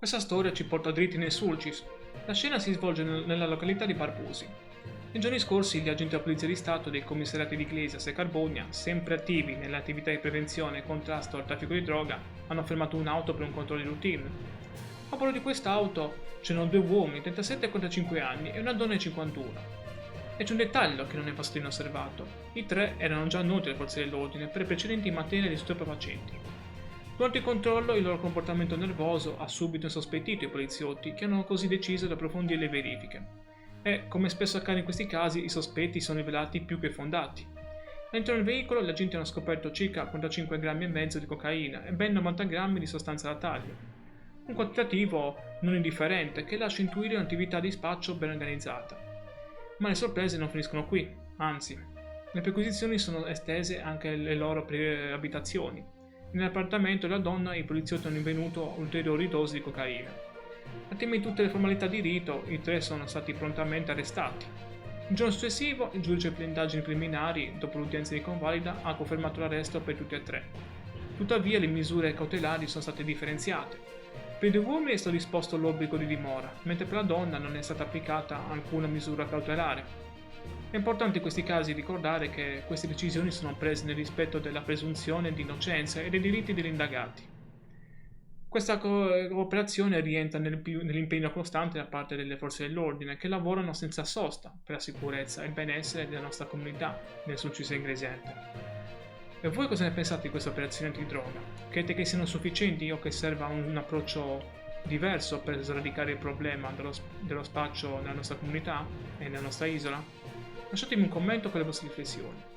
Questa storia ci porta dritti nel Sulcis. La scena si svolge nella località di Barbusi. Nei giorni scorsi gli agenti della Polizia di Stato dei commissariati di Iglesias e Carbonia, sempre attivi nelle attività di prevenzione e contrasto al traffico di droga, hanno fermato un'auto per un controllo di routine. A bordo di quest'auto c'erano due uomini, 37 e 45 anni, e una donna di 51. E c'è un dettaglio che non è passato inosservato. I tre erano già noti alle forze dell'ordine per precedenti in materia di stupefacenti. Durante il controllo il loro comportamento nervoso ha subito insospettito i poliziotti, che hanno così deciso di approfondire le verifiche. E, come spesso accade in questi casi, i sospetti sono rivelati più che fondati. Dentro il veicolo gli agenti hanno scoperto circa 45 grammi e mezzo di cocaina e ben 90 grammi di sostanza da taglio. Un quantitativo non indifferente che lascia intuire un'attività di spaccio ben organizzata. Ma le sorprese non finiscono qui, anzi, le perquisizioni sono estese anche alle loro abitazioni. Nell'appartamento della donna i poliziotti hanno rinvenuto ulteriori dosi di cocaina. Attiemi tutte le formalità di rito, i tre sono stati prontamente arrestati. Il giorno successivo, il giudice per le indagini preliminari, dopo l'udienza di convalida, ha confermato l'arresto per tutti e tre. Tuttavia le misure cautelari sono state differenziate. Per i due uomini è stato disposto l'obbligo di dimora, mentre per la donna non è stata applicata alcuna misura cautelare. È importante in questi casi ricordare che queste decisioni sono prese nel rispetto della presunzione di innocenza e dei diritti degli indagati. Questa cooperazione rientra nell'impegno costante da parte delle forze dell'ordine, che lavorano senza sosta per la sicurezza e il benessere della nostra comunità nel Sulcis Iglesiente. E voi cosa ne pensate di questa operazione antidroga? Credete che siano sufficienti o che serva un approccio diverso per sradicare il problema dello spaccio nella nostra comunità e nella nostra isola? Lasciatemi un commento con le vostre riflessioni.